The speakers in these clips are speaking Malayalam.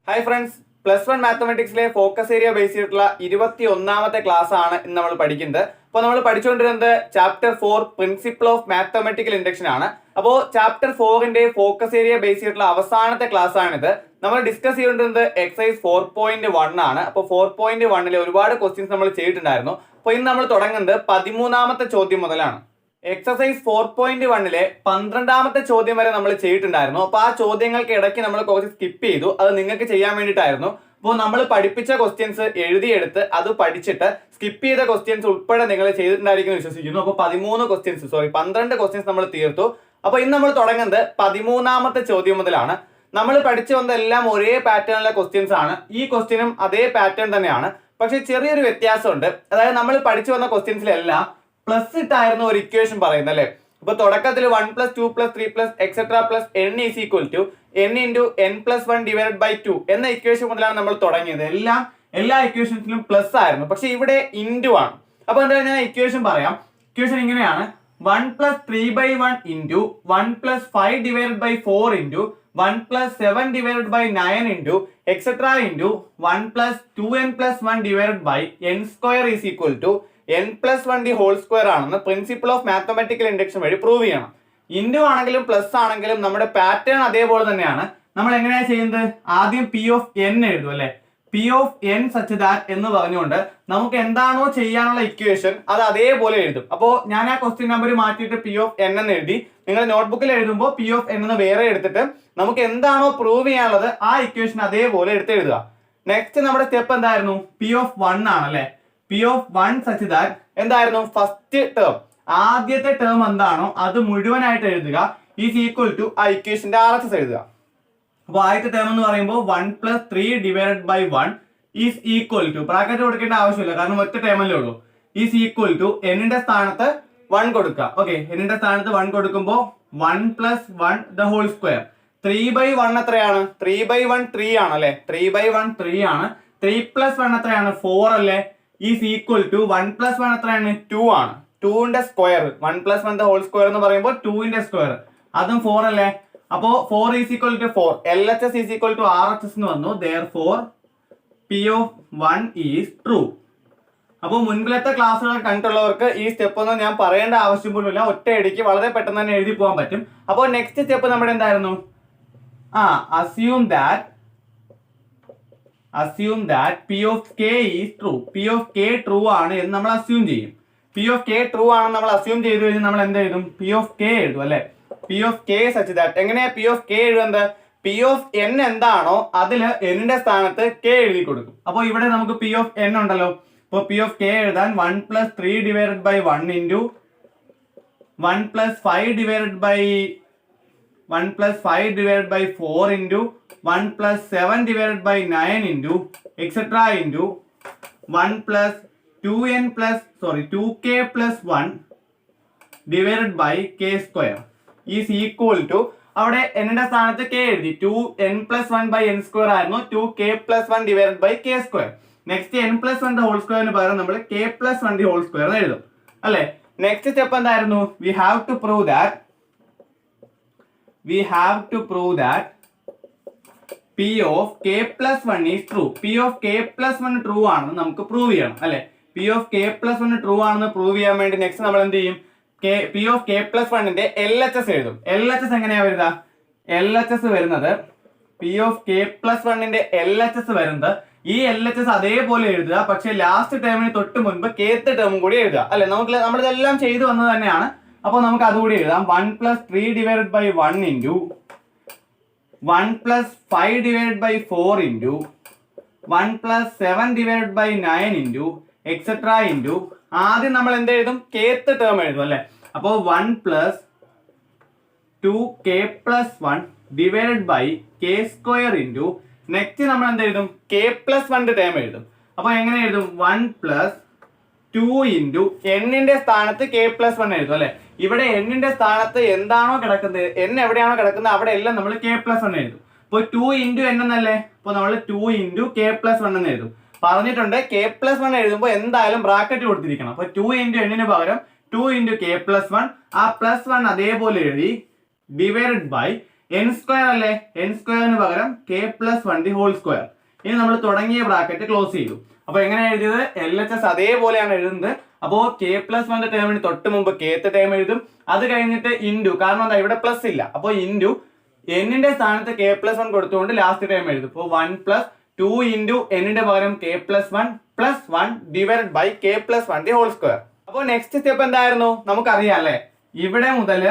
ഹായ് ഫ്രണ്ട്സ്, പ്ലസ് വൺ മാത്തമെറ്റിക്സിലെ ഫോക്കസ് ഏരിയ ബേസ് ചെയ്തിട്ടുള്ള 21ാമത്തെ ക്ലാസ് ആണ് ഇന്ന് നമ്മൾ പഠിക്കുന്നത്. അപ്പോൾ നമ്മൾ പഠിച്ചുകൊണ്ടിരുന്നത് chapter 4 principle of mathematical induction ആണ്. അപ്പോൾ ചാപ്റ്റർ 4ന്റെ ഫോക്കസ് ഏരിയ ബേസ് ചെയ്തിട്ടുള്ള അവസാനത്തെ ക്ലാസ് ആണിത്. നമ്മൾ ഡിസ്കസ് ചെയ്തുകൊണ്ടിരുന്നത് എക്സസൈസ് 4.1 ആണ്. അപ്പോൾ 4.1ലെ ഒരുപാട് ക്വസ്റ്റ്യൻസ് നമ്മൾ ചെയ്തിട്ടുണ്ടായിരുന്നു. അപ്പോൾ ഇന്ന് നമ്മൾ തുടങ്ങുന്നത് 13ാമത്തെ ചോദ്യം മുതലാണ്. എക്സസൈസ് 4.1ലെ 12ാമത്തെ ചോദ്യം വരെ നമ്മൾ ചെയ്തിട്ടുണ്ടായിരുന്നു. അപ്പോൾ ആ ചോദ്യങ്ങൾക്ക് ഇടയ്ക്ക് നമ്മൾ കുറച്ച് സ്കിപ്പ് ചെയ്തു. അത് നിങ്ങൾക്ക് ചെയ്യാൻ വേണ്ടിയിട്ടായിരുന്നു. അപ്പോൾ നമ്മൾ പഠിപ്പിച്ച ക്വസ്റ്റ്യൻസ് എഴുതിയെടുത്ത് അത് പഠിച്ചിട്ട് സ്കിപ്പ് ചെയ്ത ക്വസ്റ്റ്യൻസ് ഉൾപ്പെടെ നിങ്ങൾ ചെയ്തിട്ടുണ്ടായിരിക്കും വിശ്വസിക്കുന്നു. അപ്പോൾ 12 ക്വസ്റ്റ്യൻസ് നമ്മൾ തീർത്തു. അപ്പോൾ ഇന്ന് നമ്മൾ തുടങ്ങുന്നത് 13ാമത്തെ ചോദ്യം മുതലാണ്. നമ്മൾ പഠിച്ചു വന്നതെല്ലാം ഒരേ പാറ്റേണിലെ ക്വസ്റ്റ്യൻസ് ആണ്. ഈ ക്വസ്റ്റ്യനും അതേ പാറ്റേൺ തന്നെയാണ്. പക്ഷെ ചെറിയൊരു വ്യത്യാസമുണ്ട്. അതായത് നമ്മൾ പഠിച്ചു വന്ന ക്വസ്റ്റ്യൻസിലെല്ലാം പ്ലസ് ഇട്ടായിരുന്നു ഒരു ഇക്വേഷൻ പറയുന്നത് അല്ലേ. ഇപ്പൊ തുടക്കത്തിൽ 1 + 2 + 3 etc. n is equal to n into n + 1 divided by 2 എന്ന ഇക്വേഷൻ മുതലാണ് നമ്മൾ തുടങ്ങിയത്. എല്ലാ ഇക്വേഷൻസിലും പ്ലസ് ആയിരുന്നു. പക്ഷെ ഇവിടെ ഇൻറ്റു ആണ്. അപ്പൊ എന്താ ഞാൻ ഇക്വേഷൻ പറയാം. ഇക്വേഷൻ ഇങ്ങനെയാണ്: 1 + 3/1 into 1 + 5 divided by 4 into 1 + 7 divided by 9 into etc. into 1 + 2n + 1 divided by n square is equal to n + 1 the whole square ആണെന്ന് പ്രിൻസിപ്പിൾ ഓഫ് മാത്തമെറ്റിക്കൽ ഇൻഡക്ഷൻ വഴി പ്രൂവ് ചെയ്യണം. ഇൻറ്റു ആണെങ്കിലും പ്ലസ് ആണെങ്കിലും നമ്മുടെ പാറ്റേൺ അതേപോലെ തന്നെയാണ്. നമ്മൾ എങ്ങനെയാണ് ചെയ്യുന്നത്? ആദ്യം പി ഓഫ് എൻ എഴുതും അല്ലെ. P of N such that എന്ന് പറഞ്ഞുകൊണ്ട് നമുക്ക് എന്താണോ ചെയ്യാനുള്ള ഇക്വേഷൻ അത് അതേപോലെ എഴുതും. അപ്പോൾ ഞാൻ ആ ക്വസ്റ്റ്യൻ നമ്പർ മാറ്റിയിട്ട് പി ഓഫ് എൻ എന്ന് എഴുതി. നിങ്ങൾ നോട്ട്ബുക്കിൽ എഴുതുമ്പോൾ പി ഓഫ് എൻ എന്ന് വേറെ എടുത്തിട്ട് നമുക്ക് എന്താണോ പ്രൂവ് ചെയ്യാനുള്ളത് ആ ഇക്വേഷൻ അതേപോലെ എടുത്ത് എഴുതുക. നെക്സ്റ്റ് നമ്മുടെ സ്റ്റെപ്പ് എന്തായിരുന്നു? പി ഓഫ് 1 ആണല്ലേ. പി ഓഫ് 1 സച്ച് ദാറ്റ് എന്തായിരുന്നു? ഫസ്റ്റ് ടേം, ആദ്യത്തെ ടേം എന്താണോ അത് മുഴുവനായിട്ട് എഴുതുക. ഈസ് ഈക്വൽ ടു ആ ഇക്വേഷന്റെ RHS എഴുതുക. അപ്പോൾ ആദ്യത്തെ ടേം എന്ന് പറയുമ്പോൾ 1 + 3 divided by 1 is equal to, bracket കൊടുക്കേണ്ട ആവശ്യമില്ല കാരണം ഒറ്റ ടേമല്ലേ ഉള്ളൂ. ഈസ് ഈക്വൽ ടു എന്നിന്റെ സ്ഥാനത്ത് 1 കൊടുക്കുക. ഓക്കെ, എന്നിന്റെ സ്ഥാനത്ത് 1 കൊടുക്കുമ്പോൾ 1 + 1 the whole square. 3/1 എത്രയാണ്? 3/1 3 ആണ് അല്ലെ. 3/1 3 ആണ്. 3 + 1 എത്രയാണ്? 4 അല്ലേ. ഈസ് ഈക്വൽ ടു 1 + 1 എത്രയാണ്? 2 ആണ്. 2ന്റെ സ്ക്വയർ, 1 + 1 the whole square എന്ന് പറയുമ്പോൾ 2ന്റെ സ്ക്വയർ, അതും 4 അല്ലേ. അപ്പോ 4 is equal to 4. LHS is equal to RHS എന്ന് വന്നു. therefore P of 1 is true. അപ്പോൾ മുൻപിലത്തെ ക്ലാസ്സുകൾ കണ്ടുള്ളവർക്ക് ഈ സ്റ്റെപ്പ് ഒന്നും ഞാൻ പറയേണ്ട ആവശ്യം പോലുമില്ല. ഒറ്റയടിക്ക് വളരെ പെട്ടെന്ന് തന്നെ എഴുതി പോകാൻ പറ്റും. അപ്പോൾ നെക്സ്റ്റ് സ്റ്റെപ്പ് നമ്മുടെ എന്തായിരുന്നു? assume that P of K is true. P of K true ആണ് എന്ന് നമ്മൾ അസ്യൂം ചെയ്യും. P of K true ആണെന്ന് നമ്മൾ അസ്യൂം ചെയ്തു കഴിഞ്ഞാൽ നമ്മൾ എന്ത് എഴുതും? P of K എഴുതും അല്ലെ. P of K such that എങ്ങനെയാ P of K എഴുതുന്നത്? P of n എന്താണോ അതില് n ന്റെ സ്ഥാനത്ത് K എഴുതി കൊടുക്കും. അപ്പോൾ ഇവിടെ നമുക്ക് P of n ഉണ്ടല്ലോ. അപ്പോൾ P of K എഴുതാൻ 1 + 3 divided by 1 into 1 + 5 divided by 1 + 5 divided by 4 into 1 + 7 divided by 9 into etc. into 1 + 2k + 1 divided by k square is equal to, അവിടെ n ന്റെ സ്ഥാനത്ത് k എഴുതി. 2n + 1 by n square ആയിരുന്നു. 2k + 1 divided by k square. Next n + 1 the whole square ന് പകരം നമ്മൾ k + 1 the whole square എഴുതും അല്ലെ. നെക്സ്റ്റ് സ്റ്റെപ്പ് എന്തായിരുന്നു? we have to prove that P of K + 1 is true. P of K + 1 true ആണെന്ന് നമുക്ക് പ്രൂവ് ചെയ്യണം അല്ലെ. P of K + 1 ട്രൂ ആണെന്ന് പ്രൂവ് ചെയ്യാൻ വേണ്ടി നെക്സ്റ്റ് നമ്മൾ എന്ത് ചെയ്യും? P of K + 1ന്റെ LHS എഴുതും. LHS എങ്ങനെയാ വരുക? LHS വരുന്നത് P of K + 1ന്റെ LHS വരുന്നത് ഈ LHS അതേപോലെ എഴുതുക. പക്ഷെ ലാസ്റ്റ് ടേമിന് തൊട്ട് മുൻപ് kth ടേമും കൂടി എഴുതുക അല്ലെ. നമ്മളിതെല്ലാം ചെയ്തു വന്നത് തന്നെയാണ്. അപ്പോൾ നമുക്ക് അതുകൂടി എഴുതാം. 1 + 3 divided by 1 into 1 + 5 divided by 4 into 1 + 7 divided by 9 into etc. into ആദ്യം നമ്മൾ എന്ത് എഴുതും? kth ടേം എഴുതും അല്ലെ. അപ്പോൾ 1 + 2k + 1 divided by k square into next നമ്മൾ എന്ത് എഴുതും? k + 1 ടേം എഴുതും. അപ്പോൾ എങ്ങനെ എഴുതും? 1 + 2 into n-ന്റെ സ്ഥാനത്ത് k + 1 എഴുതും അല്ലെ. ഇവിടെ n-ന്റെ സ്ഥാനത്ത് എന്താണോ കിടക്കുന്നത്, n എവിടെയാണോ കിടക്കുന്നത് അവിടെ എല്ലാം നമ്മൾ k + 1 എഴുതും. അപ്പോൾ 2 into n എന്നല്ലേ. അപ്പോൾ നമ്മൾ 2 into k + 1 എന്ന് എഴുതും. പറഞ്ഞിട്ടുണ്ട് k + 1 എഴുതുമ്പോൾ എന്തായാലും ബ്രാക്കറ്റ് കൊടുത്തിരിക്കണം. അപ്പോൾ 2 into n-ന് പകരം 2 into k + 1, ആ +1 അതേപോലെ എഴുതി ഡിവൈഡഡ് ബൈ എൻ സ്ക്വയർ അല്ലേ, എൻ സ്ക്വയറിന് പകരം k plus one the whole square. ഇനി നമ്മൾ തുടങ്ങിയ ബ്രാക്കറ്റ് ക്ലോസ് ചെയ്തു. അപ്പൊ എങ്ങനെ എഴുതിയത്, LHS അതേപോലെയാണ് എഴുതുന്നത്. അപ്പോ കെ പ്ലസ് വൺ ടേമിന് തൊട്ട് മുമ്പ് കെത്തെ ടേം എഴുതും, അത് കഴിഞ്ഞിട്ട് ഇൻറ്റു, കാരണം എന്താ ഇവിടെ പ്ലസ് ഇല്ല, അപ്പൊ ഇൻറ്റു എന്നിന്റെ സ്ഥാനത്ത് കെ പ്ലസ് വൺ കൊടുത്തുകൊണ്ട് ലാസ്റ്റ് ടൈം എഴുതും. അപ്പോൾ 1 + 2 ഇൻറ്റു എന്നിന്റെ പകരം k plus one plus 1 divided by k plus one the whole square. അപ്പോൾ നെക്സ്റ്റ് സ്റ്റെപ്പ് എന്തായിരുന്നു, നമുക്കറിയാം അല്ലെ, ഇവിടെ മുതൽ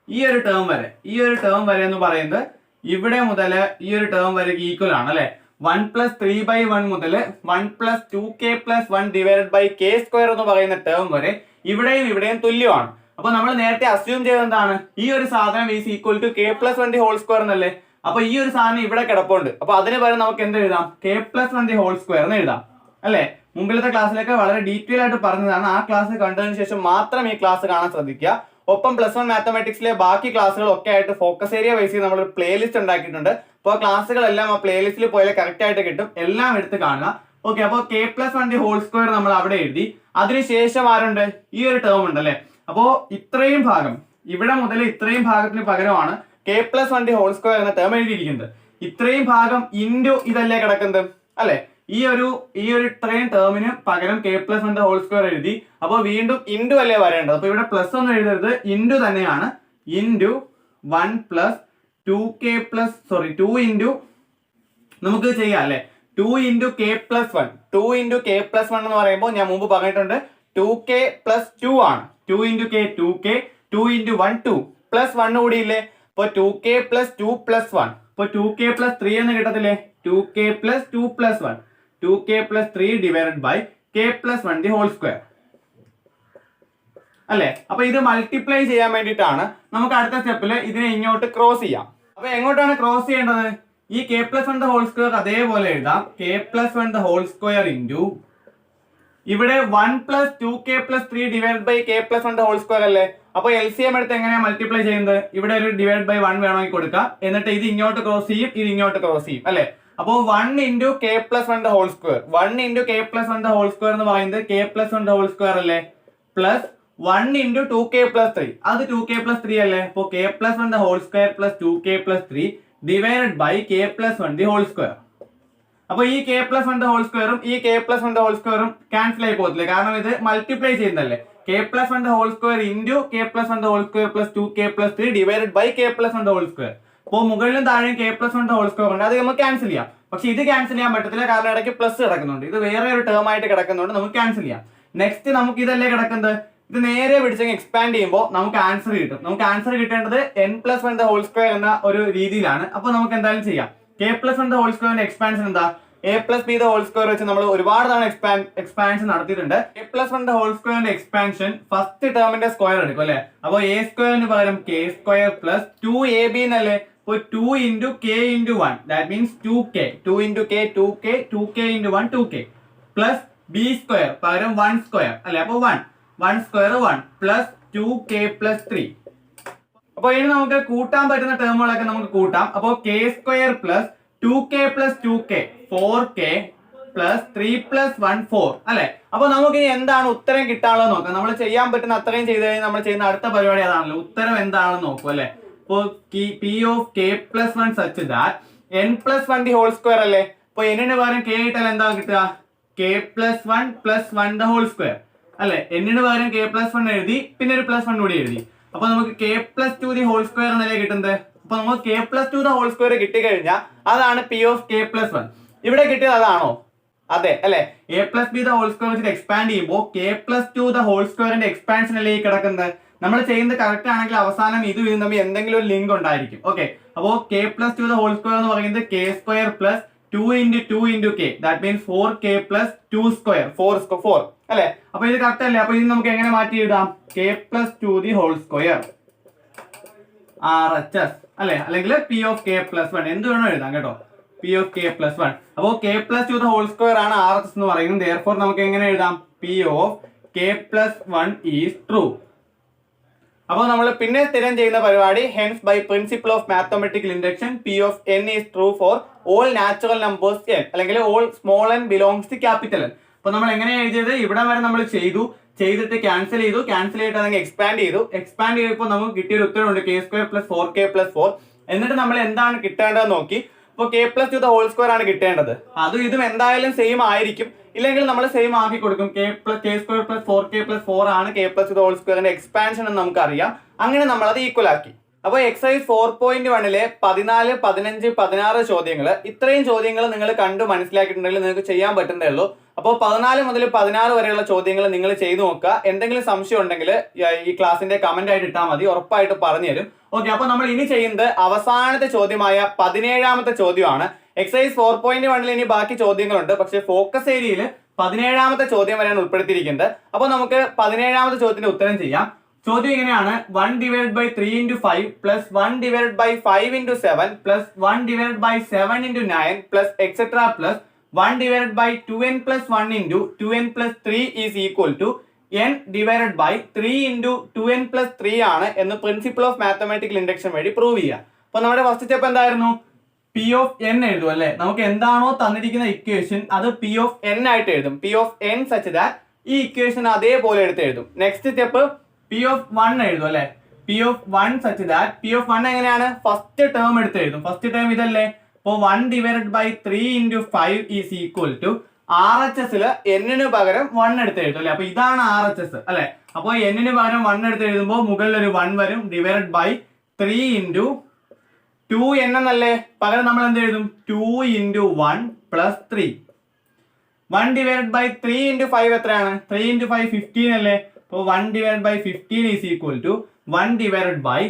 ഈ ഒരു ടേം വരെ, ഈ ഒരു ടേം വരെ എന്ന് പറയുന്നത് ഇവിടെ മുതൽ ഈ ഒരു ടേം വരെ ഈക്വൽ ആണ് അല്ലെ. 1 + 3/1 മുതൽ 1 + 2k + 1 divided by K square എന്ന് പറയുന്ന ടേം വരെ ഇവിടെയും ഇവിടെയും തുല്യമാണ്. അപ്പൊ നമ്മൾ നേരത്തെ അസ്യൂം ചെയ്തത് എന്താണ്, ഈ ഒരു സാധനം is equal to k plus one the whole square എന്നല്ലേ. അപ്പൊ ഈ ഒരു സാധനം ഇവിടെ കിടപ്പുണ്ട്, അപ്പൊ അതിന് പകരം നമുക്ക് എന്ത് എഴുതാം, k plus one the whole square എന്ന് എഴുതാം അല്ലെ. മുമ്പിലത്തെ ക്ലാസ്സിലൊക്കെ വളരെ ഡീറ്റെയിൽ ആയിട്ട് പറഞ്ഞതാണ്, ആ ക്ലാസ് കണ്ടതിന് ശേഷം മാത്രം ഈ ക്ലാസ് കാണാൻ ശ്രദ്ധിക്കുക. ഒപ്പം +1 മാത്തമാറ്റിക്സിലെ ബാക്കി ക്ലാസ്സുകളൊക്കെ ആയിട്ട് ഫോക്കസ് ഏരിയ വൈസ് ചെയ്ത് നമ്മൾ പ്ലേലിസ്റ്റ് ഉണ്ടാക്കിയിട്ടുണ്ട്. അപ്പോൾ ആ ക്ലാസ്സുകളെല്ലാം ആ പ്ലേലിസ്റ്റിൽ പോയാൽ കറക്റ്റ് ആയിട്ട് കിട്ടും, എല്ലാം എടുത്ത് കാണുക. ഓക്കെ, അപ്പോൾ k plus one the whole square നമ്മൾ അവിടെ എഴുതി. അതിനുശേഷം ആരുണ്ട്, ഈ ഒരു ടേം ഉണ്ട് അല്ലെ. അപ്പോ ഇത്രയും ഭാഗം, ഇവിടെ മുതൽ ഇത്രയും ഭാഗത്തിന് പകരമാണ് k plus one the whole square എന്ന ടേം എഴുതിയിരിക്കുന്നത്. ഇത്രയും ഭാഗം ഇൻറ്റു ഇതല്ലേ കിടക്കുന്നത് അല്ലെ. ഈ ഒരു ഇത്രയും ടേമിന് പകരം k plus one the whole square എഴുതി. അപ്പോൾ വീണ്ടും ഇൻറ്റു അല്ലേ വരേണ്ടത്, അപ്പൊ ഇവിടെ പ്ലസ് ഒന്നും എഴുതരുത്, ഇൻറ്റു തന്നെയാണ്. ഇൻറ്റു 1 + 2 ഇൻറ്റു നമുക്ക് ചെയ്യാം അല്ലെ, 2 into k plus one. 2 into k plus one എന്ന് പറയുമ്പോൾ ഞാൻ മുമ്പ് പറഞ്ഞിട്ടുണ്ട് 2k + 2 ആണ്. 2 into K 2k, 2 into 1 2 plus 1 കൂടി ഇല്ലേ, അപ്പോൾ 2k + 2 + 1, അപ്പോൾ 2k + 3 എന്ന് കിട്ടത്തില്ലേ, 2k + 2 + 1, 2k + 3 divided by k plus one the whole square അല്ലെ. അപ്പൊ ഇത് മൾട്ടിപ്ലൈ ചെയ്യാൻ വേണ്ടിയിട്ടാണ് നമുക്ക് അടുത്ത സ്റ്റെപ്പിൽ ഇതിനെ ഇങ്ങോട്ട് ക്രോസ് ചെയ്യാം. അപ്പൊ എങ്ങോട്ടാണ് ക്രോസ് ചെയ്യേണ്ടത്, ഈ k plus one the whole square അതേപോലെ എഴുതാം, k plus one the whole square into ഇവിടെ 1 + 2k + 3 divide by k plus one the whole square അല്ലേ. അപ്പൊ LCM എടുത്ത് എങ്ങനെയാ മൾട്ടിപ്ലൈ ചെയ്യുന്നത്, ഇവിടെ ഒരു ഡിവൈഡ് ബൈ 1 വേണമെങ്കിൽ കൊടുക്കാം, എന്നിട്ട് ഇത് ഇങ്ങോട്ട് ക്രോസ് ചെയ്യും, ഇത് ഇങ്ങോട്ട് ക്രോസ് ചെയ്യും അല്ലെ. അപ്പോ 1 into k plus one the whole square, 1 into k plus one the whole square എന്ന് പറയുന്നത് k plus one the whole square അല്ലേ, പ്ലസ് 1 ഇൻറ്റു 2k + 3, അത് 2k + 3 അല്ലേ. അപ്പോ k plus one the whole square plus 2k + 3 divided by k plus one the whole square. അപ്പൊ ഈ k plus one the whole സ്ക്വയറും ഈ k plus one the whole സ്ക്വയറും ക്യാൻസൽ ആയി പോകത്തില്ലേ, കാരണം ഇത് മൾട്ടിപ്ലൈ ചെയ്യുന്നതല്ലേ. K plus one the whole square into k plus one the whole square plus 2k + 3 divided by k plus one the whole square. അപ്പോൾ മുകളിലും താഴെയും k plus one the whole square ഉണ്ട്, അത് നമുക്ക് ക്യാൻസൽ ചെയ്യാം. പക്ഷെ ഇത് ക്യാൻസൽ ചെയ്യാൻ പറ്റത്തില്ല, കാരണം ഇടയ്ക്ക് പ്ലസ് കിടക്കുന്നുണ്ട്, ഇത് വേറെ ഒരു ടേം ആയിട്ട് കിടക്കുന്നുണ്ട്, നമുക്ക് ക്യാൻസൽ ചെയ്യാം. നെക്സ്റ്റ് നമുക്ക് ഇതല്ലേ കിടക്കുന്നത്, ഇത് നേരെ പിടിച്ചെങ്കിൽ എക്സ്പാൻഡ് ചെയ്യുമ്പോൾ നമുക്ക് ആൻസർ കിട്ടും. നമുക്ക് ആൻസർ കിട്ടേണ്ടത് n + 1 ദി ഹോൾ സ്ക്വയർ എന്ന ഒരു രീതിയിലാണ്. അപ്പൊ നമുക്ക് എന്തായാലും ചെയ്യാം, k plus one the whole സ്ക്വയറിന്റെ എക്സ്പാൻഷൻ എന്താ, a + b the whole square വെച്ച് നമ്മൾ ഒരുപാട് തവണ എക്സ്പാൻഷൻ നടത്തിയിട്ടുണ്ട്. a + 1 ദി ഹോൾ സ്ക്വയറിന്റെ എക്സ്പാൻഷൻ ഫസ്റ്റ് ടേമിന്റെ സ്ക്വയർ എടുക്കും അല്ലെ. അപ്പോൾ a സ്ക്വയറിന് പകരം k സ്ക്വയർ പ്ലസ് 2ab എന്നല്ലേ. അപ്പോൾ 2 into k into 1 that means 2k, 2 into k 2k, 2k into 1 2k plus b square പകരം 1 സ്ക്വയർ അല്ലെ. അപ്പോൾ 1 സ്ക്വയർ 1 പ്ലസ് 2k + 3. അപ്പോൾ ഇനി നമുക്ക് കൂട്ടാൻ പറ്റുന്ന ടേമുകളൊക്കെ നമുക്ക് കൂട്ടാം. അപ്പോൾ k square plus 2k + 2k 4k plus 3 + 1 4 അല്ലെ. അപ്പൊ നമുക്ക് ഇനി എന്താണ് ഉത്തരം കിട്ടാനുള്ളത് നോക്കാം. നമ്മൾ ചെയ്യാൻ പറ്റുന്ന അത്രയും ചെയ്ത് കഴിഞ്ഞാൽ നമ്മൾ ചെയ്യുന്ന അടുത്ത പരിപാടി അതാണല്ലോ, ഉത്തരം എന്താണെന്ന് നോക്കും അല്ലെ. അപ്പോൾ p of k + 1 such that n + 1 the whole square അല്ലേ. അപ്പൊ n-ന് പകരം k ഇട്ടാൽ എന്താ കിട്ടുക, k + 1 + 1 ദി ഹോൾ സ്ക്വയർ അല്ലെ. n-ന് പകരം k + 1 എഴുതി, പിന്നെ ഒരു +1 കൂടി എഴുതി. അപ്പൊ നമുക്ക് k + 2 ദി ഹോൾ സ്ക്വയർ എന്നല്ലേ കിട്ടുന്നത്. അപ്പൊ നമുക്ക് k + 2 ദി ഹോൾ സ്ക്വയർ കിട്ടിക്കഴിഞ്ഞാൽ അതാണ് p of k + 1. ഇവിടെ കിട്ടിയത് അതാണോ, അതെ അല്ലെ. a + b the whole square വെച്ചിട്ട് എക്സ്പാൻഡ് ചെയ്യുമ്പോൾ k + 2 ദി ഹോൾ സ്ക്വയറിന്റെ എക്സ്പാൻഷൻ അല്ലേ കിടക്കുന്നത്. നമ്മൾ ചെയ്യുന്നത് കറക്റ്റ് ആണെങ്കിൽ അവസാനം ഇത് തമ്മിൽ എന്തെങ്കിലും ഒരു ലിങ്ക് ഉണ്ടായിരിക്കും. ഓക്കെ, അപ്പോൾ k + 2 ദി ഹോൾ സ്ക്വയർ എന്ന് പറയുന്നത് k square plus 2 into 2 into k that means 4k + 2 square 4 അല്ലെ. അപ്പൊ ഇത് കറക്റ്റ് അല്ലേ. അപ്പൊ ഇത് നമുക്ക് എങ്ങനെ മാറ്റി എഴുതാം, k + 2 the whole square RHS അല്ലെ, അല്ലെങ്കിൽ p of k + 1 എന്ത് വേണോ എഴുതാം കേട്ടോ, p of k + 1. അപ്പോൾ k + 2 ദി ഹോൾ സ്ക്വയർ ആണ് RHS എന്ന് പറയുന്നത്. therefore നമുക്ക് എങ്ങനെ എഴുതാം, p of k + 1 is true. അപ്പോൾ നമ്മൾ പിന്നെ സ്ഥിരം ചെയ്യുന്ന പരിപാടി, hence by principle of mathematical induction p of n is true for all natural numbers n അല്ലെങ്കിൽ all small n belongs to capital N. അപ്പോൾ നമ്മൾ എങ്ങനെയാണ് എഴുതിയത്, ഇവിടെ വരെ നമ്മൾ ചെയ്തിട്ട് ക്യാൻസൽ ചെയ്തിട്ട് അല്ലെങ്കിൽ എക്സ്പാൻഡ് ചെയ്തു. എക്സ്പാൻഡ് ചെയ്തപ്പോൾ നമുക്ക് കിട്ടിയൊരു ഉത്തരമുണ്ട് k² + 4k + 4. എന്നിട്ട് നമ്മൾ എന്താണ് കിട്ടേണ്ടത് നോക്കി. ഇപ്പോൾ k + 2 ഹോൾ സ്ക്വയർ ആണ് കിട്ടേണ്ടത്. അതും ഇതും എന്തായാലും സെയിം ആയിരിക്കും, ഇല്ലെങ്കിൽ നമ്മൾ സെയിം ആക്കി കൊടുക്കും. k² + 4k + 4 ആണ് k + 2 ഹോൾ സ്ക്വയറിന്റെ എക്സ്പാൻഷൻ എന്ന് നമുക്കറിയാം. അങ്ങനെ നമ്മൾ അത് ഈക്വൽ ആക്കി. അപ്പോൾ എക്സസൈസ് 4.1-ലെ 14, 15, 16 ചോദ്യങ്ങൾ, ഇത്രയും ചോദ്യങ്ങൾ നിങ്ങൾ കണ്ടു മനസ്സിലാക്കിയിട്ടുണ്ടെങ്കിൽ നിങ്ങൾക്ക് ചെയ്യാൻ പറ്റുന്നതേ ഉള്ളൂ. അപ്പോൾ 14 മുതൽ 16 വരെയുള്ള ചോദ്യങ്ങൾ നിങ്ങൾ ചെയ്തു നോക്കുക. എന്തെങ്കിലും സംശയം ഉണ്ടെങ്കിൽ ഈ ക്ലാസിന്റെ കമന്റ് ആയിട്ട് ഇട്ടാൽ മതി, ഉറപ്പായിട്ട് പറഞ്ഞു തരും. ഓക്കെ, അപ്പോൾ നമ്മൾ ഇനി ചെയ്യുന്നത് അവസാനത്തെ ചോദ്യമായ 17ാമത്തെ ചോദ്യമാണ്. എക്സസൈസ് 4.1-ൽ ഇനി ബാക്കി ചോദ്യങ്ങളുണ്ട്, പക്ഷേ ഫോക്കസ് ഏരിയയിൽ 17ാമത്തെ ചോദ്യം വരെയാണ് ഉൾപ്പെടുത്തിയിരിക്കുന്നത്. അപ്പോൾ നമുക്ക് 17ാമത്തെ ചോദ്യത്തിന്റെ ഉത്തരം ചെയ്യാം. ചോദ്യം ഇങ്ങനെയാണ്: 1/3 × 5 + 1/5 × 7 + 1/7 × 9 + etc. + 1/2n + 1 × 2n + 3 is equal to n/3 × 2n + 3 ആണ് എന്ന് പ്രിൻസിപ്പിൾ ഓഫ് മാത്തമാറ്റിക്കൽ ഇൻഡക്ഷൻ വഴി പ്രൂവ് ചെയ്യുക. അപ്പോൾ നമ്മുടെ ഫസ്റ്റ് സ്റ്റെപ്പ് എന്തായിരുന്നു? P of n എഴുതും അല്ലേ? നമുക്ക് എന്താണോ തന്നിരിക്കുന്ന ഇക്വേഷൻ അത് P of n ആയിട്ട് എഴുതും. P of n such that ഈ ഇക്വേഷൻ അതേപോലെ എടുത്ത് എഴുതും. നെക്സ്റ്റ് സ്റ്റെപ്പ് P of 1 എഴുതും അല്ലേ? P of 1 such that P of 1 എങ്ങനെയാണ്? ഫസ്റ്റ് ടേം എടുത്ത് എഴുതും. ഫസ്റ്റ് ടേം ഇതല്ലേ? അപ്പോൾ 1/3 × 5 is equal to RHS n-ന് പകരം 1 എടുത്ത് എഴുതും അല്ലേ? അപ്പൊ ഇതാണ് RHS അല്ലെ? അപ്പോൾ n-ന് പകരം 1 എടുത്ത് എഴുതുമ്പോൾ മുകളിൽ ഒരു 1 വരും, /3 × 2n എന്നല്ലേ? പകരം നമ്മൾ എന്ത് എഴുതും? 2 × 1 + 3. 1/3 × 5 എത്രയാണ്? 3 × 5 15 അല്ലേ? അപ്പോൾ 1/15 is equal to 1/3 ×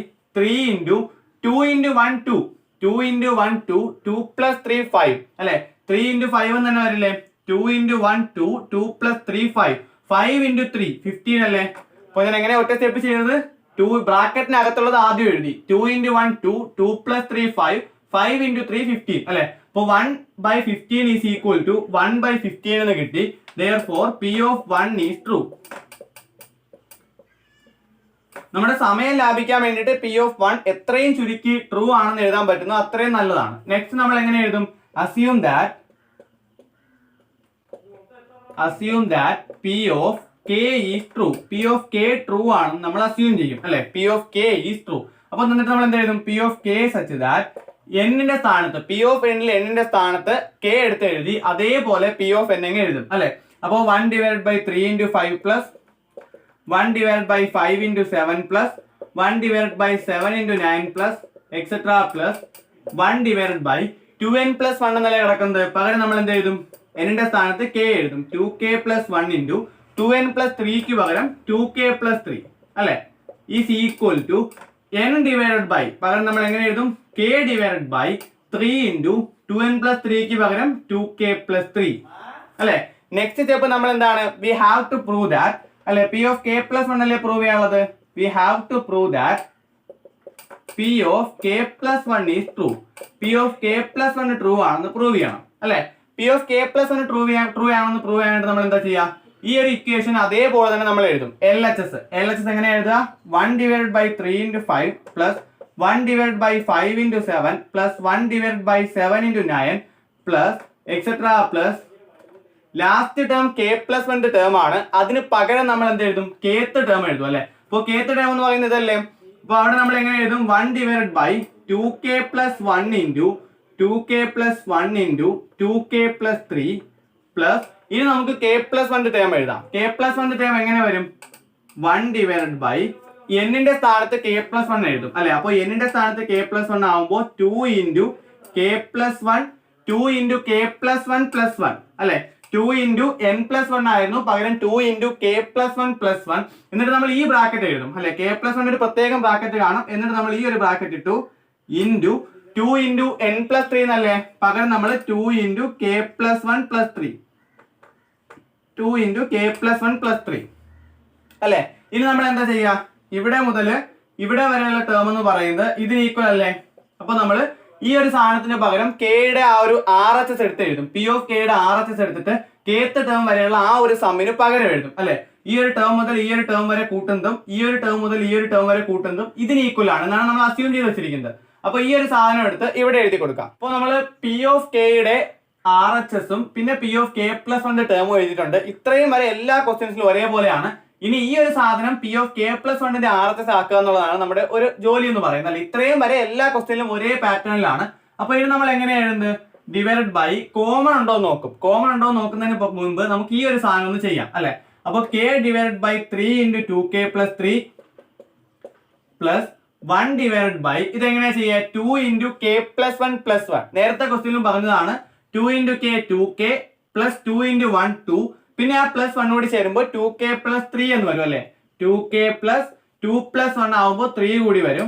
2 × 1 2. 2 × 1 2, 2 + 3 5 അല്ലെ? 3 × 5 എന്ന് തന്നെ വരില്ലേ? 2 × 1 2, 2 + 3 5, 5 × 3 15 അല്ലേ? അപ്പോൾ ഞാൻ എങ്ങനെ ഒറ്റ സ്റ്റെപ്പ് ചെയ്തത്? 2 ബ്രാക്കറ്റിനകത്തുള്ളത് ആദ്യം എഴുതി. 2 × 1 2, 2 + 3 5, 5 × 3 15 അല്ലെ? അപ്പോൾ 1/15 is equal to 1/15 എന്ന് കിട്ടി. Therefore P of 1 is true. നമ്മുടെ സമയം ലാഭിക്കാൻ വേണ്ടിയിട്ട് P of 1 എത്രയും ചുരുക്കി ട്രൂ ആണെന്ന് എഴുതാൻ പറ്റുന്നു അത്രയും നല്ലതാണ്. നെക്സ്റ്റ് നമ്മൾ എങ്ങനെ എഴുതും? assume that P of k is true. P of k true ആണെന്ന് നമ്മൾ അസ്യൂം ചെയ്യും അല്ലെ? P of k is true. അപ്പോൾ എന്നിട്ട് നമ്മൾ എന്ത് എഴുതും? P of k such that n-ന്റെ സ്ഥാനത്ത് P of n-ൽ n-ന്റെ സ്ഥാനത്ത് k എടുത്ത് എഴുതി അതേപോലെ P of n എങ്ങനെ എഴുതും അല്ലെ? അപ്പോൾ 1/3 × 5 + 1/5 × 7 + 1/7 × 9 + etc. + 1/2n + 1 എന്നല്ലേ കിടക്കുന്നത്. പകരം നമ്മൾ എന്ത് എഴുതും? n-ന്റെ സ്ഥാനത്ത് k എഴുതും. 2k + 1 × 2n + 3ക്ക് പകരം 2k + 3 അല്ലെ? ഈസ് ഈക്വൽ ടു n/, പകരം നമ്മൾ എങ്ങനെ എഴുതും? k/3 × 2n + 3ക്ക് പകരം 2k + 3 അല്ലെ? നെക്സ്റ്റ് സ്റ്റെപ്പ് നമ്മൾ എന്താണ്? We have to prove that അല്ലെ? P of k + 1 അല്ലേ പ്രൂവ് ചെയ്യാനുള്ളത്? We have to prove that P of k + 1 is true. P of k + 1 true ആണെന്ന് പ്രൂവ് ചെയ്യണം അല്ലെ? P of k + 1 ട്രൂ ആണെന്ന് പ്രൂവ് ചെയ്യാനായിട്ട് നമ്മൾ എന്താ ചെയ്യുക? ഈ ഒരു ഇക്വേഷൻ അതേപോലെ തന്നെ നമ്മൾ എഴുതും. LHS എങ്ങനെ എഴുതുക? 1/3 × 5 + 1/5 × 7 + 1/7 × 9 + etc. Last term k + 1 term ആണ്. അതിന് പകരം നമ്മൾ എന്ത് എഴുതും? kth ടേം എഴുതും അല്ലെ? അപ്പോൾ kth ടേം എന്ന് പറയുന്നത് ഇതല്ലേ? അപ്പോൾ അവിടെ നമ്മൾ എങ്ങനെ എഴുതും? 1/2k + 1 × 2k + 1 × 2k + 3 പ്ലസ് ഇനി നമുക്ക് k + 1 ടേം എഴുതാം. k + 1 ടേം എങ്ങനെ വരും? 1/n ന്റെ സ്ഥാനത്ത് k + 1 എഴുതും അല്ലെ? അപ്പോൾ n ന്റെ സ്ഥാനത്ത് k + 1 ആവുമ്പോൾ 2 × k + 1 2 × k + 1 + 1 അല്ലെ? 2 × n + 1 ആയിരുന്നു, പകരം 2 × k + 1 + 1. എന്നിട്ട് നമ്മൾ ഈ ബ്രാക്കറ്റ് എഴുതും അല്ലെ? k + 1 ഒരു പ്രത്യേകം ബ്രാക്കറ്റ് കാണും. എന്നിട്ട് നമ്മൾ ഈ ഒരു ബ്രാക്കറ്റ് ഇട്ടു × 2 × n + 3 എന്നല്ലേ? പകരം നമ്മൾ 2 × k + 1 + 3 2 × k + 1 + 3 അല്ലെ? ഇനി നമ്മൾ എന്താ ചെയ്യുക? ഇവിടെ മുതൽ ഇവിടെ വരെയുള്ള ടേം എന്ന് പറയുന്നത് ഇതിന് ഈക്വൽ അല്ലേ? അപ്പൊ നമ്മൾ ഈ ഒരു സാധനത്തിന് പകരം k-യുടെ ആ ഒരു RHS എടുത്ത് എഴുതും. P of k-യുടെ RHS എടുത്തിട്ട് kth ടേം വരെയുള്ള ആ ഒരു സമ്മിന് പകരം എഴുതും അല്ലെ? ഈ ഒരു ടേം മുതൽ ഈ ഒരു ടേം വരെ കൂട്ടുന്നതും ഈ ഒരു ടേം മുതൽ ഈ ഒരു ടേം വരെ കൂട്ടുന്നതും ഇതിന് ഈക്വൽ ആണ് എന്നാണ് നമ്മൾ അസ്യൂം ചെയ്ത് വെച്ചിരിക്കുന്നത്. അപ്പൊ ഈ ഒരു സാധനം എടുത്ത് ഇവിടെ എഴുതി കൊടുക്കാം. അപ്പോൾ നമ്മൾ P of k-യുടെ RHS പിന്നെ P of k + 1 ടേമും എഴുതിയിട്ടുണ്ട്. ഇത്രയും വരെ എല്ലാ ക്വസ്റ്റ്യൻസിലും ഒരേപോലെയാണ്. ഇനി ഈ ഒരു സാധനം പി ഓഫ് കെ പ്ലസ് വണ്ണിന്റെ RHS ആക്കുക എന്നുള്ളതാണ് നമ്മുടെ ഒരു ജോലി എന്ന് പറയുന്നത്. അല്ലെ, ഇത്രയും വരെ എല്ലാ ക്വസ്റ്റ്യനിലും ഒരേ പാറ്റേണിലാണ്. അപ്പൊ ഇത് നമ്മൾ എങ്ങനെയാണ് എഴുതുന്നത്? ഡിവൈഡഡ് ബൈ കോമൺ ഉണ്ടോ എന്ന് നോക്കും. കോമൺ ഉണ്ടോ എന്ന് നോക്കുന്നതിന് മുൻപ് നമുക്ക് ഈ ഒരു സാധനം ഒന്ന് ചെയ്യാം അല്ലെ. അപ്പൊ K divided by 3 × 2k + 3 plus 1 divided by ഇതെങ്ങനെയാ ചെയ്യുക? 2 × k + 1 + 1. നേരത്തെ ക്വസ്റ്റ്യനിലും പറഞ്ഞതാണ് 2 × k 2k പ്ലസ് 2 × 1 2, പിന്നെ ആ പ്ലസ് 1 കൂടി ചേരുമ്പോൾ 2k + 3 എന്ന് വരും അല്ലെ. 2k + 2 + 1 ആവുമ്പോൾ 3 കൂടി വരും.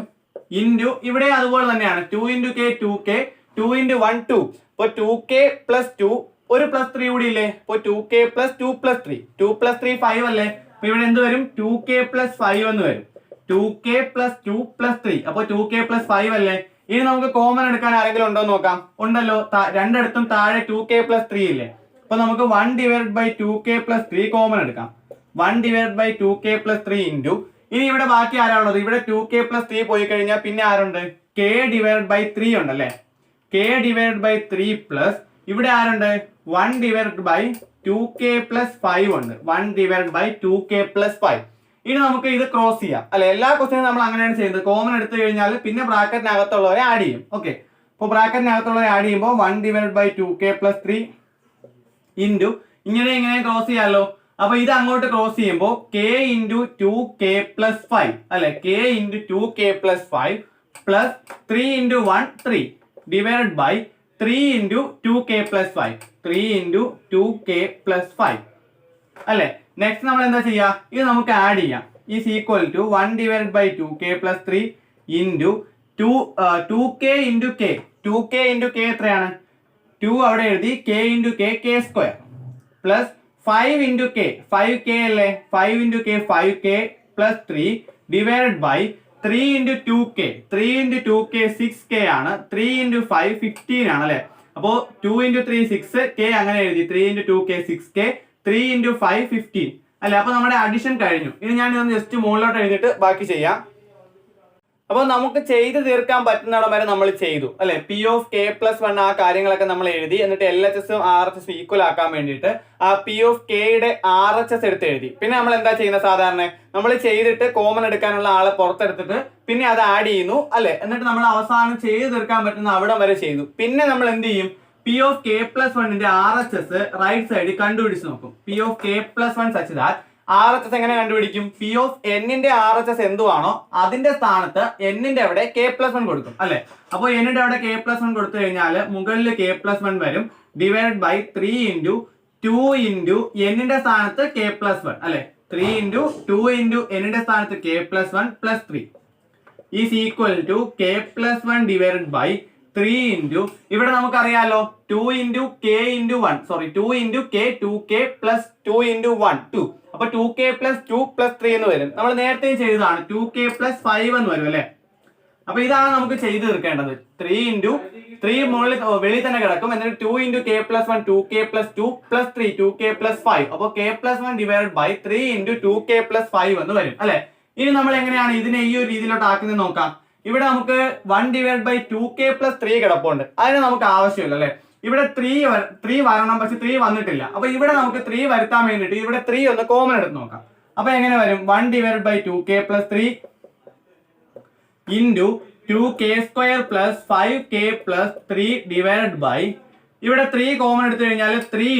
ഇൻറ്റു ഇവിടെ അതുപോലെ തന്നെയാണ് 2 × k 2k 2 × 1 2. അപ്പോൾ 2k + 2 ഒരു പ്ലസ് 3 കൂടി ഇല്ലേ? അപ്പോൾ 2k + 2 + 3 2 + 3 5 അല്ലേ. അപ്പൊ ഇവിടെ എന്ത് വരും? 2k + 5 എന്ന് വരും. 2k + 2 + 3 അപ്പോൾ 2k + 5 അല്ലേ. ഇനി നമുക്ക് കോമൺ എടുക്കാൻ ആരെങ്കിലും ഉണ്ടോ എന്ന് നോക്കാം. ഉണ്ടല്ലോ, രണ്ടിടത്തും താഴെ 2k + 3 ഇല്ലേ. അപ്പൊ നമുക്ക് 1 ഡിവൈഡഡ് ബൈ 2k + 3 കോമൺ എടുക്കാം. 1 ഡിവൈഡഡ് ബൈ 2k + 3 ഇൻറ്റു ഇനി ഇവിടെ ബാക്കി ആരാണുള്ളത്? ഇവിടെ 2k + 3 പോയി കഴിഞ്ഞാൽ പിന്നെ ആരുണ്ട്? k ഡിവൈഡഡ് ബൈ 3 ഉണ്ടല്ലേ. k ഡിവൈഡഡ് ബൈ 3 പ്ലസ് ഇവിടെ ആരുണ്ട്? 1 ഡിവൈഡഡ് ബൈ 2k + 5 ഉണ്ട്. 1 ഡിവൈഡഡ് ബൈ 2k + 5. ഇനി നമുക്ക് ഇത് ക്രോസ് ചെയ്യാം അല്ലെ. എല്ലാ ക്വസ്റ്റ്യനും നമ്മൾ അങ്ങനെയാണ് ചെയ്യുന്നത്. കോമൺ എടുത്തു കഴിഞ്ഞാൽ പിന്നെ ബ്രാക്കറ്റിനകത്തുള്ളവരെ ആഡ് ചെയ്യും. ഓക്കെ, അപ്പോൾ ബ്രാക്കറ്റിനകത്തുള്ളവരെ ആഡ് ചെയ്യുമ്പോൾ 1 ഡിവൈഡഡ് ബൈ 2k + 3 ഇൻറ്റു ഇങ്ങനെ ക്രോസ് ചെയ്യാമല്ലോ. അപ്പൊ ഇത് അങ്ങോട്ട് ക്രോസ് ചെയ്യുമ്പോൾ k × 2k + 5 അല്ലെ. k × 2k + 5 plus 3 × 1 3 divided by 3 × 2k + 5 3 × 2k + 5 അല്ലെ. നെക്സ്റ്റ് നമ്മൾ എന്താ ചെയ്യുക? ഇത് നമുക്ക് ആഡ് ചെയ്യാം. Is equal to 1 divided by 2k + 3 into 2k × k 2k × k എത്രയാണ്? 2 അവിടെ എഴുതി. k × k k² plus 5 × k 5k അല്ലേ. 5 × k 5k plus 3 divided by 3 × 2k 3 × 2k 6k ആണ്. 3 × 5 15 ആണ് അല്ലെ. അപ്പോ 2 × 3 6 k അങ്ങനെ എഴുതി. 3 × 2k 6k 3 × 5 15 അല്ലെ. അപ്പൊ നമ്മുടെ അഡിഷൻ കഴിഞ്ഞു. ഇനി ഞാൻ ഇതൊന്ന് ജസ്റ്റ് മുകളിലോട്ട് എഴുതിയിട്ട് ബാക്കി ചെയ്യാം. അപ്പോൾ നമുക്ക് ചെയ്ത് തീർക്കാൻ പറ്റുന്നിടം വരെ നമ്മൾ ചെയ്തു അല്ലെ. പി ഓഫ് കെ പ്ലസ് 1 ആ കാര്യങ്ങളൊക്കെ നമ്മൾ എഴുതി. എന്നിട്ട് LHSഉം RHSഉം ഈക്വൽ ആക്കാൻ വേണ്ടിയിട്ട് ആ പി ഓഫ് കെയുടെ RHS എടുത്ത് എഴുതി. പിന്നെ നമ്മൾ എന്താ ചെയ്യുന്നത്? സാധാരണ നമ്മൾ ചെയ്തിട്ട് കോമൺ എടുക്കാനുള്ള ആളെ പുറത്തെടുത്തിട്ട് പിന്നെ അത് ആഡ് ചെയ്യുന്നു അല്ലെ. എന്നിട്ട് നമ്മൾ അവസാനം ചെയ്ത് തീർക്കാൻ പറ്റുന്ന അവിടം വരെ ചെയ്തു. പിന്നെ നമ്മൾ എന്ത് ചെയ്യും? പി ഓഫ് കെ പ്ലസ് 1ന്റെ RHS റൈറ്റ് സൈഡിൽ കണ്ടുപിടിച്ച് നോക്കും. P of K plus 1 such that RHS എങ്ങനെ കണ്ടുപിടിക്കും? പി ഓഫ് എന്നിന്റെ RHS എന്തുവാണോ അതിന്റെ സ്ഥാനത്ത് എന്നിന്റെ അവിടെ k + 1 കൊടുക്കും അല്ലെ. അപ്പോൾ എന്നിന്റെ അവിടെ k + 1 കൊടുത്തു കഴിഞ്ഞാൽ മുകളിൽ k + 1 വരും. ഡിവൈഡഡ് ബൈ 3 × 2 × എന്നിന്റെ സ്ഥാനത്ത് k + 1 അല്ലെ. 3 × 2 × എന്നിന്റെ സ്ഥാനത്ത് k + 1 plus 3 is equal to k + 1 divided by 3 × ഇവിടെ നമുക്കറിയാലോ 2 × k × 1 sorry 2 × k 2k plus 2 × 1 2. അപ്പൊ 2k + 2 + 3 എന്ന് വരും. നമ്മൾ നേരത്തെ ചെയ്തതാണ്. 2k + 5 എന്ന് വരും അല്ലെ. അപ്പൊ ഇതാണ് നമുക്ക് ചെയ്ത് തീർക്കേണ്ടത്. 3 × 3 മുകളിൽ വെളിയിൽ തന്നെ കിടക്കും. എന്നിട്ട് 2 × k + 1 2k + 2 + 3 2k + 5. അപ്പൊ k + 1 ഡിവൈഡഡ് ബൈ 3 × 2k + 5 എന്ന് വരും അല്ലെ. ഇനി നമ്മൾ എങ്ങനെയാണ് ഇതിനെ ഈ ഒരു രീതിയിലോട്ട് ആക്കുന്നത് നോക്കാം. ഇവിടെ നമുക്ക് 1 ഡിവൈഡ് ബൈ 2k + 3 കിടപ്പുണ്ട്. അതിന് നമുക്ക് ആവശ്യമില്ല അല്ലെ. ഇവിടെ 3 വരണം, പക്ഷെ 3 വന്നിട്ടില്ല. അപ്പൊ ഇവിടെ നമുക്ക് 3 വരുത്താൻ വേണ്ടിയിട്ട് ഇവിടെ 3 ഒന്ന് കോമൺ എടുത്ത് നോക്കാം. അപ്പൊ എങ്ങനെ വരും? 1 divide by 2k + 3 into 2k² plus 5k + 3 divided by ഇവിടെ 3 കോമൺ എടുത്തു കഴിഞ്ഞാൽ 3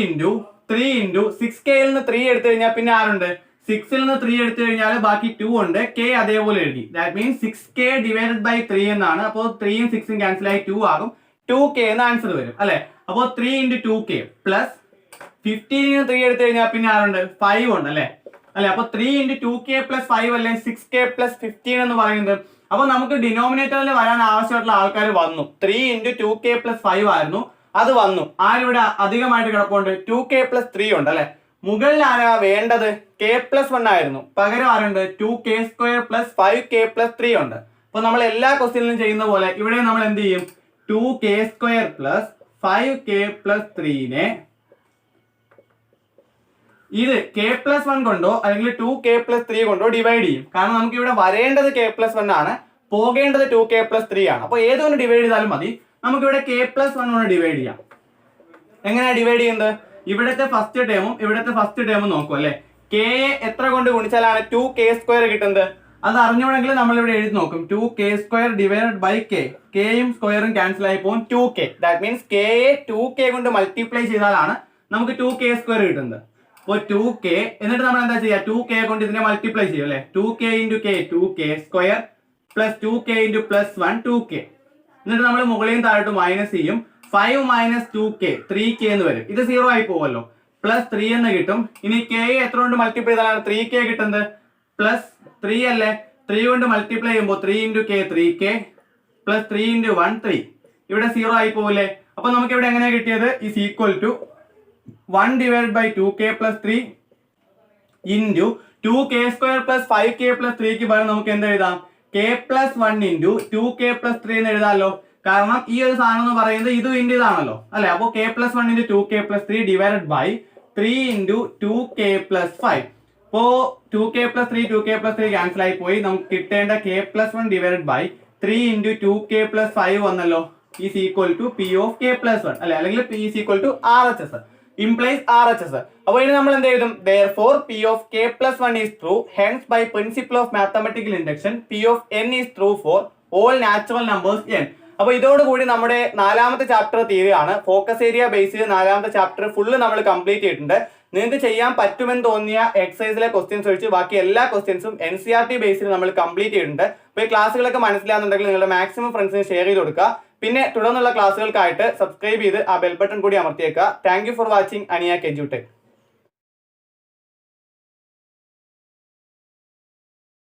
× 6k ൽ നിന്ന് 3 എടുത്തു കഴിഞ്ഞാൽ പിന്നെ ആരുണ്ട്? 6 ൽ നിന്ന് 3 എടുത്തു കഴിഞ്ഞാൽ ബാക്കി 2 ഉണ്ട്. k അതേപോലെ എഴുതി. That means 6k divided by 3 എന്നാണ്. അപ്പോൾ 3 ഉം 6 ഉം ക്യാൻസൽ ആയി 2 ആകും. 2k എന്ന ആൻസർ വരും അല്ലെ. അപ്പോൾ 3 × 2k പ്ലസ് 15 ൽ നിന്ന് 3 എടുത്തു കഴിഞ്ഞാൽ പിന്നെ ആരുണ്ട്? 5 ഉണ്ട് അല്ലെ. അപ്പൊ 3 × 2k + 5 അല്ലെ 6k + 15 എന്ന് പറയുന്നത്. അപ്പൊ നമുക്ക് ഡിനോമിനേറ്ററിൽ വരാൻ ആവശ്യമായിട്ടുള്ള ആൾക്കാർ വന്നു. 3 × 2k + 5 ആയിരുന്നു, അത് വന്നു. ആരിവിടെ അധികമായിട്ട് കിടപ്പുണ്ട്? 2k + 3 ഉണ്ട് അല്ലെ. മുകളിൽ ആരാ വേണ്ടത്? k + 1 ആയിരുന്നു. പകരം ആരുണ്ട്? 2k² പ്ലസ് 5k + 3 ഉണ്ട്. അപ്പൊ നമ്മൾ എല്ലാ ക്വസ്റ്റ്യനിലും ചെയ്യുന്ന പോലെ ഇവിടെ നമ്മൾ എന്ത് ചെയ്യും? 2k² പ്ലസ് 5k + 3നെ ഇത് k + 1 കൊണ്ടോ അല്ലെങ്കിൽ 2k + 3 കൊണ്ടോ ഡിവൈഡ് ചെയ്യും. കാരണം നമുക്ക് ഇവിടെ വരേണ്ടത് k + 1 ആണ്, പോകേണ്ടത് 2k + 3 ആണ്. അപ്പൊ ഏതൊന്ന് ഡിവൈഡ് ചെയ്താലും മതി. നമുക്ക് ഇവിടെ k + 1 കൊണ്ട് ഡിവൈഡ് ചെയ്യാം. എങ്ങനെയാ ഡിവൈഡ് ചെയ്യുന്നത്? ഇവിടുത്തെ ഫസ്റ്റ് ടേമും ഇവിടുത്തെ ഫസ്റ്റ് ടേമും നോക്കും അല്ലെ. കെ എത്ര കൊണ്ട് ഗുണിച്ചാലാണ് 2k² കിട്ടുന്നത്? അത് അറിഞ്ഞുകൊണ്ടെങ്കിൽ നമ്മളിവിടെ എഴുതി നോക്കും. 2k² divided by K. കെയും സ്ക്വയറും ക്യാൻസൽ ആയി പോകും 2k. ദാറ്റ് മീൻസ് കെയെ 2k കൊണ്ട് മൾട്ടിപ്ലൈ ചെയ്താലാണ് നമുക്ക് 2k² കിട്ടുന്നത്. അപ്പോൾ 2k എന്നിട്ട് നമ്മൾ എന്താ ചെയ്യുക? 2k കൊണ്ട് ഇതിനെ മൾട്ടിപ്ലൈ ചെയ്യും അല്ലെ. 2k into K 2k² plus 2k into plus 1 2k. എന്നിട്ട് നമ്മൾ മുകളിൽ താഴോട്ട് മൈനസ് ചെയ്യും. 5 മൈനസ് 2k 3k എന്ന് വരും. ഇത് 0 ആയി പോകുമല്ലോ. പ്ലസ് 3 എന്ന് കിട്ടും. ഇനി k എത്ര കൊണ്ട് മൾട്ടിപ്ലൈ ചെയ്താലാണ് 3k കിട്ടുന്നത്? പ്ലസ് 3 അല്ലേ. 3 കൊണ്ട് മൾട്ടിപ്ലൈ ചെയ്യുമ്പോൾ 3 into K 3k plus 3 into 1 3. ഇവിടെ 0 ആയി പോകില്ലേ. അപ്പൊ നമുക്ക് ഇവിടെ എങ്ങനെയാണ് കിട്ടിയത്? Is equal to 1 divide by 2k plus 3 into 2k² plus 5k plus 3ക്ക് പകരം നമുക്ക് എന്ത് എഴുതാം? k plus 1 into 2k plus 3 എന്ന് എഴുതാമല്ലോ. കാരണം ഈ ഒരു സാധനം എന്ന് പറയുന്നത് ഇതും ഇൻറ്റു ഇതാണല്ലോ അല്ലെ. അപ്പോൾ k plus 1 into 2k plus 3 divided by 3 into 2k plus 5. അപ്പോ 2k plus 3 2k plus 3 cancel ആയി പോയി. നമുക്ക് കിട്ടേണ്ട k plus 1 divided by 3 into 2k plus 5 വന്നല്ലോ. Is equal to p of k plus 1 അല്ലെ, അല്ലെങ്കിൽ p is equal to RHS implies RHS. അപ്പോൾ ഇനി നമ്മൾ എന്ത് എഴുതും? therefore p of k plus 1 is true, hence by principle of mathematical induction p of n is true for all natural numbers n. അപ്പോൾ ഇതോടുകൂടി നമ്മുടെ 4ാമത്തെ ചാപ്റ്റർ തീരുകയാണ്. ഫോക്കസ് ഏരിയ ബേസിൽ 4ാമത്തെ ചാപ്റ്റർ ഫുള്ള് നമ്മൾ കംപ്ലീറ്റ് ചെയ്തിട്ടുണ്ട്. നിങ്ങൾക്ക് ചെയ്യാൻ പറ്റുമെന്ന് തോന്നിയ എക്സസൈസിലെ ക്വസ്റ്റ്യൻസ് ഒഴിച്ച് ബാക്കി എല്ലാ ക്വസ്റ്റ്യൻസും NCERT ബേസിൽ നമ്മൾ കംപ്ലീറ്റ് ചെയ്തിട്ടുണ്ട്. അപ്പോൾ ഈ ക്ലാസ്സുകളൊക്കെ മനസ്സിലാകുന്നുണ്ടെങ്കിൽ നിങ്ങളുടെ മാക്സിമം ഫ്രണ്ട്സിന് ഷെയർ ചെയ്ത് കൊടുക്കുക. പിന്നെ തുടർന്നുള്ള ക്ലാസ്സുകൾക്കായിട്ട് സബ്സ്ക്രൈബ് ചെയ്ത് ആ ബെൽ ബട്ടൺ കൂടി അമർത്തിയേക്കുക. താങ്ക് യു ഫോർ വാച്ചിങ് അനിയാക് എഡ്യൂടെക്.